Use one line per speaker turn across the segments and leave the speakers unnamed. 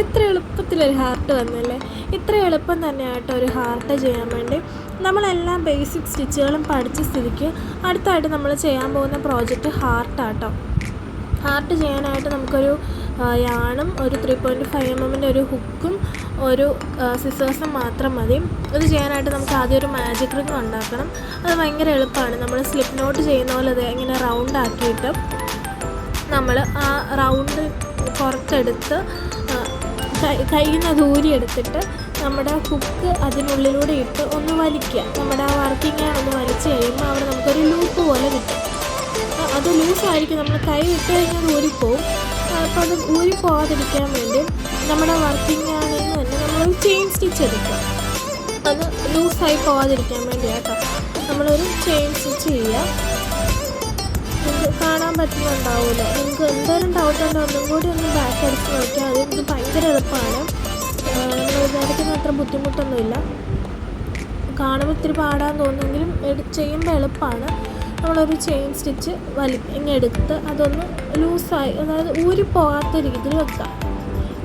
എത്ര എളുപ്പത്തിലൊരു ഹാർട്ട് വന്നല്ലേ. ഇത്ര എളുപ്പം തന്നെയായിട്ട് ഒരു ഹാർട്ട് ചെയ്യാൻ വേണ്ടി നമ്മളെല്ലാം ബേസിക് സ്റ്റിച്ചുകളും പഠിച്ച സ്ഥിതിക്ക് അടുത്തായിട്ട് നമ്മൾ ചെയ്യാൻ പോകുന്ന പ്രോജക്റ്റ് ഹാർട്ടാട്ടോ. ഹാർട്ട് ചെയ്യാനായിട്ട് നമുക്കൊരു യാണും ഒരു 3.5 mm ഒരു ഹുക്കും ഒരു സിസേഴ്സും മാത്രം മതി. ഇത് ചെയ്യാനായിട്ട് നമുക്ക് ആദ്യം ഒരു മാജിക് റിങ് ഉണ്ടാക്കണം. അത് ഭയങ്കര എളുപ്പമാണ്. നമ്മൾ സ്ലിപ്പ് നോട്ട് ചെയ്യുന്ന പോലെ അത് ഇങ്ങനെ റൗണ്ട് ആക്കിയിട്ട് നമ്മൾ ആ റൗണ്ട് പുറത്തെടുത്ത് കയ്യിൽ നിന്ന് ദൂരി എടുത്തിട്ട് നമ്മുടെ ഹുക്ക് അതിനുള്ളിലൂടെ ഇട്ട് ഒന്ന് വലിക്കുക. നമ്മുടെ ആ വർക്കിംഗ് ഒന്ന് വലിച്ച് കഴിയുമ്പോൾ അവിടെ നമുക്കൊരു ലൂപ്പ് പോലെ കിട്ടും. അത് ലൂസായിരിക്കും. നമ്മൾ കൈ വിട്ട് കഴിഞ്ഞാൽ ഊരിപ്പോവും. അപ്പോൾ അത് ഊരിപ്പോവാതിരിക്കാൻ വേണ്ടി നമ്മുടെ വർക്കിംഗ് ആണെങ്കിൽ തന്നെ നമ്മളൊരു ചെയിൻ സ്റ്റിച്ച് എടുക്കുക. അത് ലൂസായി പോവാതിരിക്കാൻ വേണ്ടിയാട്ടോ നമ്മളൊരു ചെയിൻ സ്റ്റിച്ച് ചെയ്യുക. നിങ്ങൾക്ക് കാണാൻ പറ്റുന്നുണ്ടാവില്ല. നിങ്ങൾക്ക് എന്തായാലും ഡൗട്ട് ഉണ്ടോ ഒന്നും കൂടി ഒന്ന് ബാക്ക് അടിച്ച് നോക്കിയാൽ അത് ഇത് ഭയങ്കര എളുപ്പമാണ്. നമ്മൾ വിചാരിക്കുന്ന അത്ര ബുദ്ധിമുട്ടൊന്നുമില്ല. കാണുമ്പോൾ ഇത്തിരി പാടാൻ തോന്നുമെങ്കിലും ചെയ്യുമ്പോൾ എളുപ്പമാണ്. നമ്മളൊരു ചെയിൻ സ്റ്റിച്ച് ഇങ്ങെടുത്ത് അതൊന്ന് ലൂസായി, അതായത് ഊരിപ്പോകാത്ത രീതിയിൽ വെക്കാം.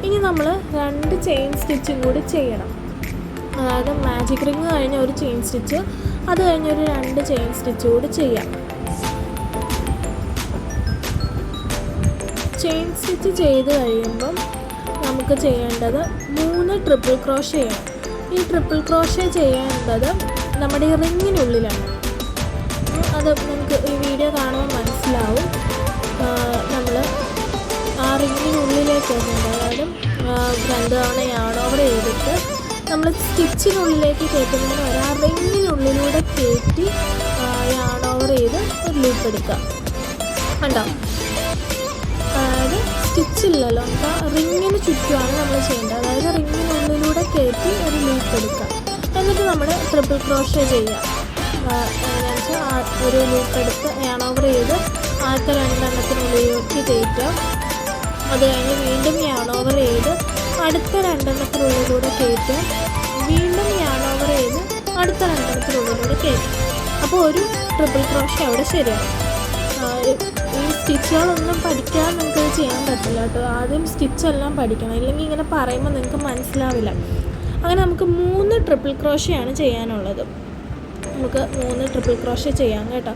ഇനി നമ്മൾ 2 ചെയിൻ സ്റ്റിച്ചും കൂടി ചെയ്യണം. അതായത് മാജിക് റിങ് കഴിഞ്ഞ ഒരു ചെയിൻ സ്റ്റിച്ച്, അത് കഴിഞ്ഞൊരു 2 ചെയിൻ സ്റ്റിച്ച് കൂടി ചെയ്യാം. ചെയിൻ സ്റ്റിച്ച് ചെയ്ത് കഴിയുമ്പം നമുക്ക് ചെയ്യേണ്ടത് 3 ട്രിപ്പിൾ ക്രോഷേ ചെയ്യണം. ഈ ട്രിപ്പിൾ ക്രോഷേ ചെയ്യേണ്ടത് നമ്മുടെ ഈ റിങ്ങിനുള്ളിലാണ്. അത് നിങ്ങൾക്ക് ഈ വീഡിയോ കാണുമ്പോൾ മനസ്സിലാവും. നമ്മൾ ആ റിങ്ങിനുള്ളിലേക്ക് വരുന്നുണ്ട്. അതായത് 2 തവണ യാണോവർ ചെയ്തിട്ട് നമ്മൾ സ്റ്റിച്ചിനുള്ളിലേക്ക് കയറ്റുന്നതിന് വരെ ആ റിങ്ങിനുള്ളിലൂടെ കയറ്റി യാണോവർ ചെയ്ത് ഒരു ലൂപ്പ് എടുക്കുക. കണ്ടോ? അതായത് സ്റ്റിച്ചില്ലല്ലോ, നമുക്ക് ആ റിങ്ങിന് ചുറ്റുമാണ് നമ്മൾ ചെയ്യേണ്ടത്. അതായത് റിങ്ങിനുള്ളിലൂടെ കയറ്റി ഒരു ലൂപ്പ് എടുക്കുക. എന്നിട്ട് നമ്മൾ ട്രിപ്പിൾ ക്രോഷേ ചെയ്യുക. ഒരു ലൂപ്പ് എടുത്ത് യാണോവർ ചെയ്ത് ആദ്യത്തെ 2 എണ്ണത്തിനുള്ളിലേക്ക് കയറ്റുക. അത് കഴിഞ്ഞ് വീണ്ടും യാണോവർ ചെയ്ത് അടുത്ത 2 എണ്ണത്തിനുള്ളിലൂടെ കയറ്റുക. വീണ്ടും യാണോവർ ചെയ്ത് അടുത്ത 2 എണ്ണത്തിനുള്ളിലൂടെ കയറ്റുക. അപ്പോൾ ഒരു ട്രിപ്പിൾ ക്രോഷേ അവിടെ ശരിയാണ്. ഈ സ്റ്റിച്ചുകളൊന്നും പഠിക്കാൻ നിങ്ങൾക്ക് ചെയ്യാൻ പറ്റില്ല കേട്ടോ. ആദ്യം സ്റ്റിച്ചെല്ലാം പഠിക്കണം, ഇല്ലെങ്കിൽ ഇങ്ങനെ പറയുമ്പോൾ നിങ്ങൾക്ക് മനസ്സിലാവില്ല. അങ്ങനെ നമുക്ക് 3 ട്രിപ്പിൾ ക്രോഷയാണ് ചെയ്യാനുള്ളത്. നമുക്ക് 3 ട്രിപ്പിൾ ക്രോഷേ ചെയ്യാം കേട്ടോ.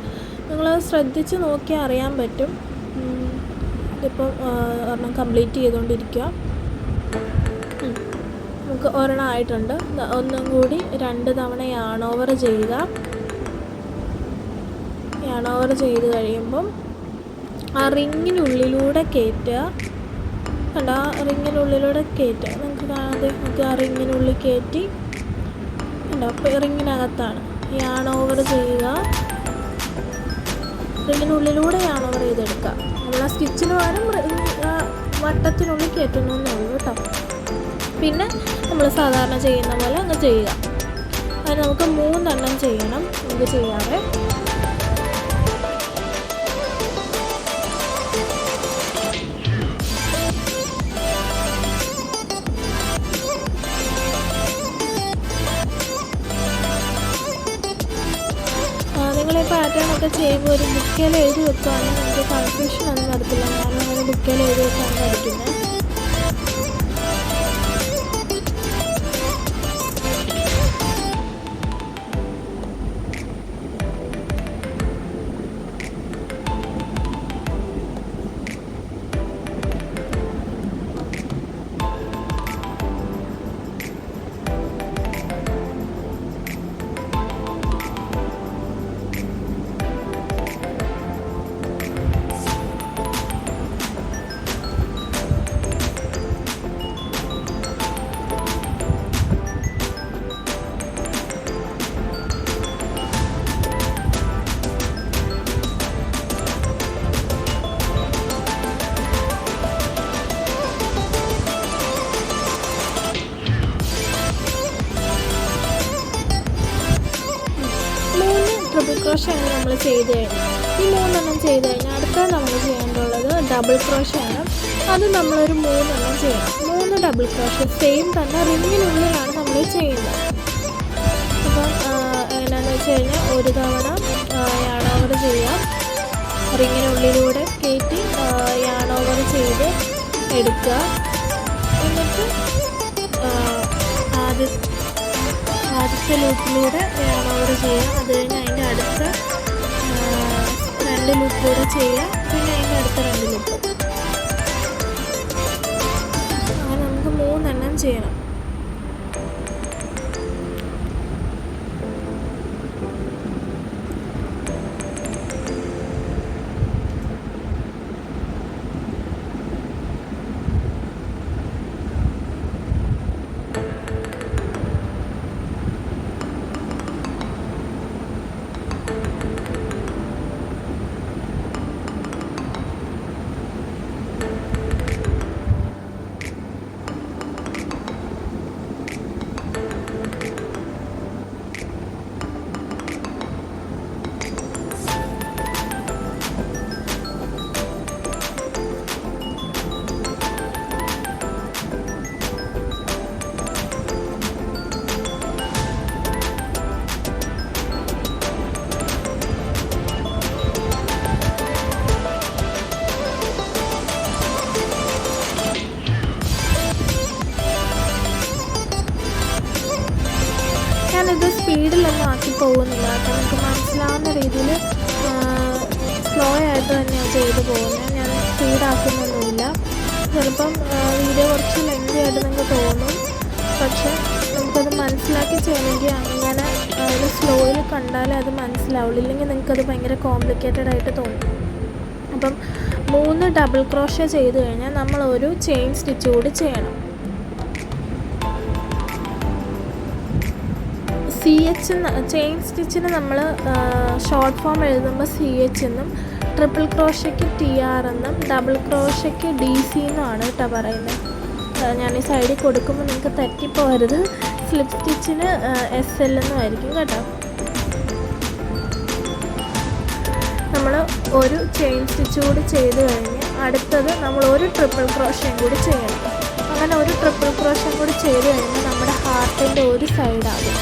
നിങ്ങൾ ശ്രദ്ധിച്ച് നോക്കിയാൽ അറിയാൻ പറ്റും. ഇതിപ്പം ഒരെണ്ണം കംപ്ലീറ്റ് ചെയ്തുകൊണ്ടിരിക്കുക. നമുക്ക് ഒരെണ്ണം ആയിട്ടുണ്ട്. ഒന്നും കൂടി 2 തവണ യാണോവർ ചെയ്യുക. യാണോവർ ചെയ്ത് കഴിയുമ്പം ആ റിങ്ങിനുള്ളിലൂടെ കയറ്റുക. കണ്ടോ? ആ റിങ്ങിനുള്ളിലൂടെ കയറ്റുക. നിങ്ങൾക്ക് കാണാതെ നമുക്ക് ആ റിങ്ങിനുള്ളിൽ കയറ്റി കണ്ടോ? അപ്പോൾ റിങ്ങിനകത്താണ് യാണോവർ ചെയ്യുക. റിങ്ങിനുള്ളിലൂടെ യാണോവർ ചെയ്തെടുക്കുക. നമ്മൾ ആ സ്റ്റിച്ചിന് പകരം വട്ടത്തിനുള്ളിൽ കയറ്റുന്നു എന്നുള്ളൂ കേട്ടോ. പിന്നെ നമ്മൾ സാധാരണ ചെയ്യുന്ന പോലെ അങ്ങ് ചെയ്യുക. അതിന് നമുക്ക് 3 എണ്ണം ചെയ്യണം. നമുക്ക് ചെയ്യാതെ നിങ്ങൾ ഈ പാറ്റേണൊക്കെ ചെയ്യുമ്പോൾ ഒരു ബുക്കിൽ എഴുതി വെക്കുകയാണെങ്കിൽ നമുക്ക് കൺഫ്യൂഷൻ ഒന്നും വരത്തില്ല. ഞാനങ്ങനെ ബുക്കിൽ എഴുതി വെച്ചാണ് പഠിക്കുന്നത്. ട്രിപ്പിൾ ക്രോഷയാണ് നമ്മൾ ചെയ്ത് കഴിഞ്ഞു. ഈ 3 എണ്ണം ചെയ്ത് കഴിഞ്ഞാൽ അടുത്ത നമ്മൾ ചെയ്യേണ്ടതുള്ളത് ഡബിൾ ക്രോഷയാണ്. അത് നമ്മളൊരു 3 എണ്ണം ചെയ്യണം. 3 ഡബിൾ ക്രോഷ സെയിം തന്നെ റിങ്ങിനുള്ളിലാണ് നമ്മൾ ചെയ്യുന്നത്. അപ്പം എങ്ങനെയാണെന്ന് വെച്ച് കഴിഞ്ഞാൽ ഒരു തവണ യാണോവർ ചെയ്യാം. റിങ്ങിനുള്ളിലൂടെ കയറ്റി യാണോവർ ചെയ്ത് എടുക്കുക. എന്നിട്ട് ആദ്യത്തെ ലൂപ്പിലൂടെ ഓവർ ചെയ്യുക. അത് കഴിഞ്ഞ് അതിൻ്റെ അടുത്ത 2 ലൂപ്പിലൂടെ ചെയ്യുക. പിന്നെ അതിൻ്റെ അടുത്ത 2 ലൂപ്പ്. അങ്ങനെ നമുക്ക് 3 എണ്ണം ചെയ്യണം. ഞാനിത് സ്പീഡിലൊന്നും ആക്കി പോകുന്നില്ല കേട്ടോ. നമുക്ക് മനസ്സിലാവുന്ന രീതിയിൽ സ്ലോ ആയിട്ട് തന്നെയാണ് ചെയ്ത് പോകുന്നത്. ഞാൻ സ്പീഡാക്കുന്നൊന്നുമില്ല. ചിലപ്പം വീഡിയോ കുറച്ച് ലെങ്തി ആയിട്ട് നിങ്ങൾക്ക് തോന്നും. പക്ഷെ നമുക്കത് മനസ്സിലാക്കി ചെയ്യണമെങ്കിൽ അങ്ങനെ ഒരു സ്ലോയിൽ കണ്ടാലേ അത് മനസ്സിലാവുള്ളൂ. ഇല്ലെങ്കിൽ നിങ്ങൾക്കത് ഭയങ്കര കോംപ്ലിക്കേറ്റഡ് ആയിട്ട് തോന്നും. അപ്പം 3 ഡബിൾ ക്രോഷ്യ ചെയ്ത് കഴിഞ്ഞാൽ നമ്മൾ ഒരു ചെയിൻ സ്റ്റിച്ച് കൂടി ചെയ്യണം. CH ചെയിൻ സ്റ്റിച്ചിന് നമ്മൾ ഷോർട്ട് ഫോം എഴുതുമ്പോൾ CH എന്നും, ട്രിപ്പിൾ ക്രോഷ്യയ്ക്ക് TR എന്നും, ഡബിൾ ക്രോഷ്യയ്ക്ക് DC എന്നുമാണ് കേട്ടോ പറയുന്നത്. ഞാൻ ഈ സൈഡിൽ കൊടുക്കുമ്പോൾ നിങ്ങൾക്ക് തെറ്റിപ്പോകരുത്. സ്ലിപ്പ് സ്റ്റിച്ചിന് SL എന്നുമായിരിക്കും കേട്ടോ. നമ്മൾ ഒരു ചെയിൻ സ്റ്റിച്ച് കൂടി ചെയ്ത് കഴിഞ്ഞ് അടുത്തത് നമ്മൾ ഒരു ട്രിപ്പിൾ ക്രോഷ്യയും കൂടി ചെയ്യണം. അങ്ങനെ ഒരു ട്രിപ്പിൾ ക്രോഷ്യയും കൂടി ചെയ്ത് കഴിഞ്ഞാൽ നമ്മുടെ ഹാർട്ടിൻ്റെ ഒരു സൈഡാകും.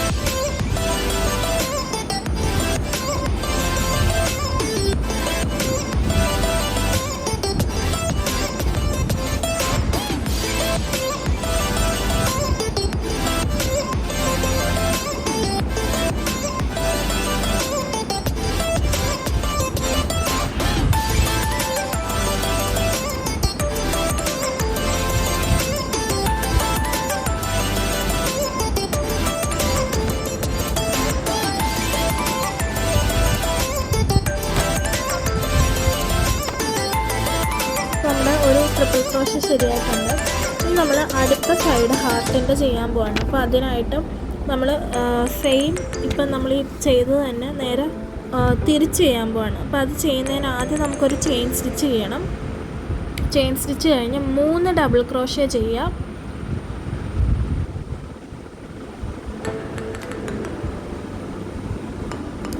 ഒരു ട്രിപ്പിൾ ക്രോഷ്യ ശരിയായിട്ടുണ്ട്. ഇനി നമ്മൾ അടുത്ത സൈഡ് ഹാർട്ടിൻ്റെ ചെയ്യാൻ പോവാണ്. അപ്പോൾ അതിനായിട്ട് നമ്മൾ സെയിം ഇപ്പം നമ്മൾ ഈ ചെയ്തത് തന്നെ നേരെ തിരിച്ച് ചെയ്യാൻ പോവാണ്. അപ്പോൾ അത് ചെയ്യുന്നതിന് ആദ്യം നമുക്കൊരു ചെയിൻ സ്റ്റിച്ച് ചെയ്യണം. ചെയിൻ സ്റ്റിച്ച് കഴിഞ്ഞ് 3 ഡബിൾ ക്രോഷ്യ ചെയ്യാം.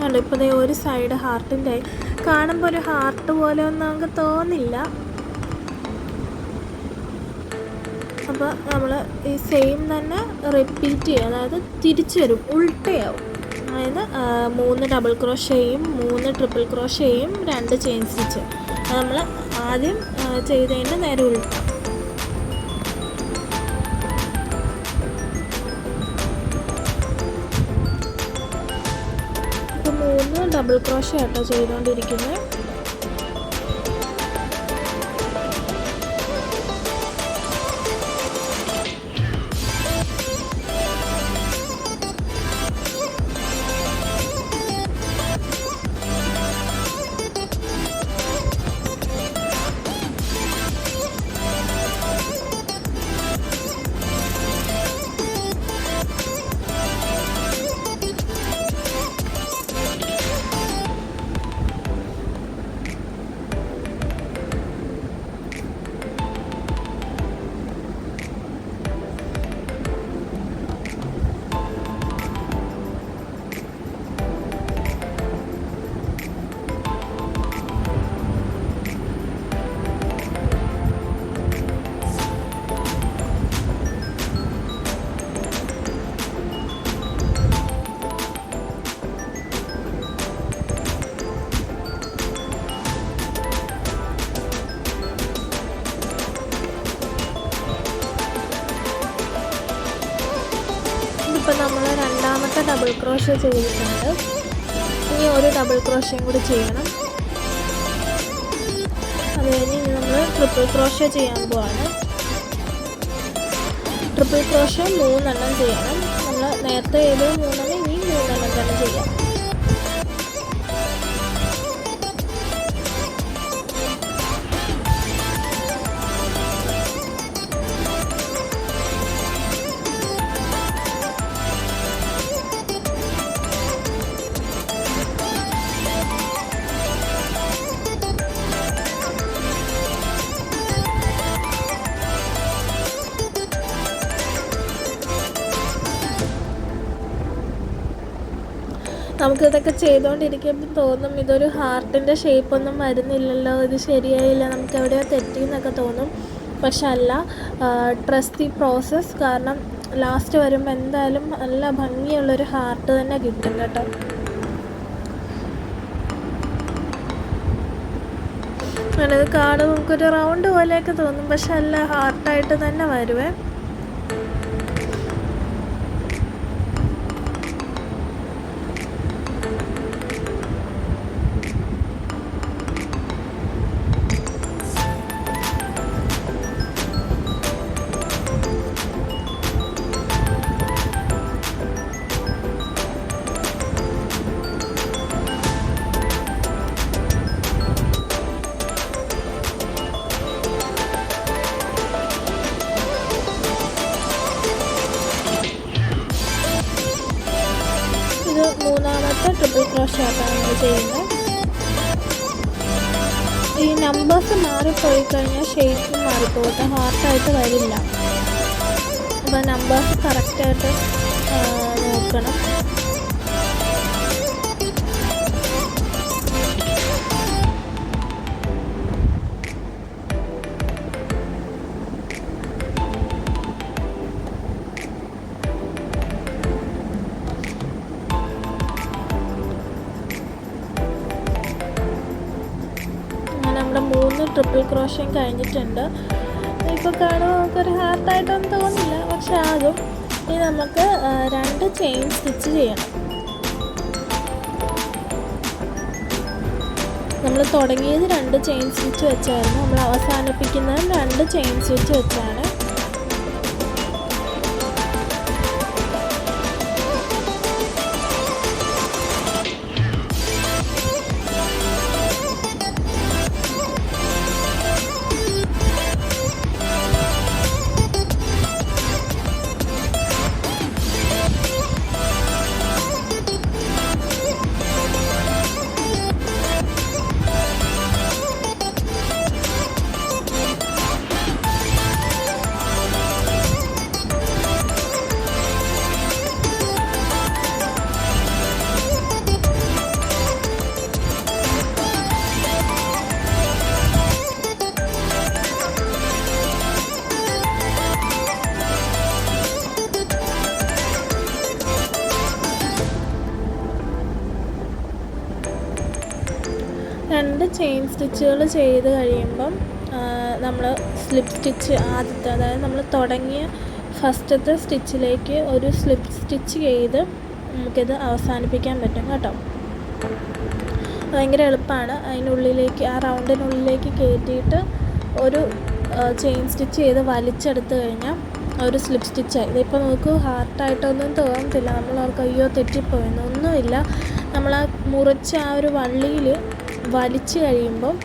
അല്ല, ഇപ്പോൾ ഒരു സൈഡ് ഹാർട്ടിൻ്റെ കാണുമ്പോൾ ഒരു ഹാർട്ട് പോലെ ഒന്നും നമുക്ക് തോന്നില്ല. അപ്പോൾ നമ്മൾ ഈ സെയിം തന്നെ റിപ്പീറ്റ് ചെയ്യുക. അതായത് തിരിച്ചു വരും, ഉൾട്ടയാവും. അതായത് 3 ഡബിൾ ക്രോഷ്യയും 3 ട്രിപ്പിൾ ക്രോഷ്യയും 2 ചെയിൻ സ്റ്റിച്ച്. നമ്മൾ ആദ്യം ചെയ്തതിൻ്റെ നേരെ ഉൾട്ട. ഇപ്പോൾ 3 ഡബിൾ ക്രോഷ്യ ആട്ടോ ചെയ്തുകൊണ്ടിരിക്കുന്നത്. മൂന്നാമത്തെ ഡബിൾ ക്രോഷ്യ ചെയ്തിട്ടുണ്ട്. ഇനി ഒരു ഡബിൾ ക്രോഷ്യയും കൂടി ചെയ്യണം. അത് കഴിഞ്ഞ് നമ്മൾ ട്രിപ്പിൾ ക്രോഷ്യ ചെയ്യാൻ പോവാണ്. ട്രിപ്പിൾ ക്രോഷ്യ 3 എണ്ണം ചെയ്യണം. നമ്മൾ നേരത്തെ ചെയ്ത് 3 എണ്ണം, ഇനി 3 എണ്ണം തന്നെ ചെയ്യാം. നമുക്കിതൊക്കെ ചെയ്തുകൊണ്ടിരിക്കുമ്പോൾ തോന്നും ഇതൊരു ഹാർട്ടിൻ്റെ ഷേപ്പൊന്നും വരുന്നില്ലല്ലോ, ഇത് ശരിയായില്ല, നമുക്ക് എവിടെയോ തെറ്റിയെന്നൊക്കെ തോന്നും. പക്ഷെ അല്ല, ട്രസ്റ്റ് ദി പ്രോസസ്സ്. കാരണം ലാസ്റ്റ് വരുമ്പോൾ എന്തായാലും നല്ല ഭംഗിയുള്ളൊരു ഹാർട്ട് തന്നെ കിട്ടും കേട്ടോ. അത് കാണുമ്പോൾ നമുക്കൊരു റൗണ്ട് പോലെയൊക്കെ തോന്നും, പക്ഷെ അല്ല, ഹാർട്ടായിട്ട് തന്നെ വരുവേ. മൂന്നാമത്തെ ട്രിപ്പിൾ ക്രോഷ്യ ആയിട്ടാണ് നമ്മൾ ചെയ്യുന്നത്. ഈ നമ്പേഴ്സ് മാറിപ്പോയി കഴിഞ്ഞാൽ ഷേപ്പ് മാറിപ്പോകട്ടെ, ഹാർട്ടായിട്ട് വരില്ല. അപ്പോൾ നമ്പേഴ്സ് കറക്റ്റായിട്ട് നോക്കണം. നമ്മുടെ 3 ട്രിപ്പിൾ ക്രോഷ്യം കഴിഞ്ഞിട്ടുണ്ട്. ഇപ്പോൾ കാണുമ്പോൾ നമുക്കൊരു ഹാർട്ടായിട്ടൊന്നും തോന്നില്ല, പക്ഷെ ആകും. ഇനി നമുക്ക് 2 ചെയിൻ സ്റ്റിച്ച് ചെയ്യണം. നമ്മൾ തുടങ്ങിയത് 2 ചെയിൻ സ്റ്റിച്ച് വെച്ചായിരുന്നു, നമ്മൾ അവസാനിപ്പിക്കുന്നത് 2 ചെയിൻ സ്റ്റിച്ച് വെച്ചാണ്. രണ്ട് ചെയിൻ സ്റ്റിച്ചുകൾ ചെയ്ത് കഴിയുമ്പം നമ്മൾ സ്ലിപ്പ് സ്റ്റിച്ച് ആദ്യത്തെ, അതായത് നമ്മൾ തുടങ്ങിയ ഫസ്റ്റത്തെ സ്റ്റിച്ചിലേക്ക് ഒരു സ്ലിപ്പ് സ്റ്റിച്ച് ചെയ്ത് നമുക്കിത് അവസാനിപ്പിക്കാൻ പറ്റും കേട്ടോ. ഭയങ്കര എളുപ്പമാണ്. അതിനുള്ളിലേക്ക്, ആ റൗണ്ടിനുള്ളിലേക്ക് കയറ്റിയിട്ട് ഒരു ചെയിൻ സ്റ്റിച്ച് ചെയ്ത് വലിച്ചെടുത്ത് കഴിഞ്ഞാൽ ഒരു സ്ലിപ്പ് സ്റ്റിച്ചായി. ഇതിപ്പോൾ നമുക്ക് ഹാർട്ടായിട്ടൊന്നും തോന്നത്തില്ല. നമ്മൾ ഓർക്ക് അയ്യോ തെറ്റിപ്പോയെന്ന് ഒന്നുമില്ല. നമ്മൾ ആ മുറിച്ച ആ ഒരു വള്ളിയിൽ വലിച്ച് കഴിയുമ്പം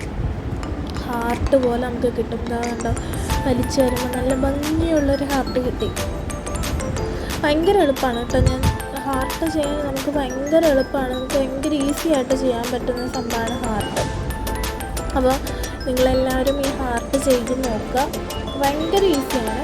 ഹാർട്ട് പോലെ നമുക്ക് കിട്ടും. ഇതാ കണ്ടോ, വലിച്ച് വരുമ്പോൾ നല്ല ഭംഗിയുള്ളൊരു ഹാർട്ട് കിട്ടി. ഭയങ്കര എളുപ്പമാണ് കേട്ടോ. ഞാൻ ഹാർട്ട് ചെയ്യാൻ നമുക്ക് ഭയങ്കര എളുപ്പമാണ്. നമുക്ക് ഭയങ്കര ഈസി ആയിട്ട് ചെയ്യാൻ പറ്റുന്ന സംഭവമാണ് ഹാർട്ട്. അപ്പോൾ നിങ്ങളെല്ലാവരും ഈ ഹാർട്ട് ചെയ്ത് നോക്കുക. ഭയങ്കര ഈസിയാണ്.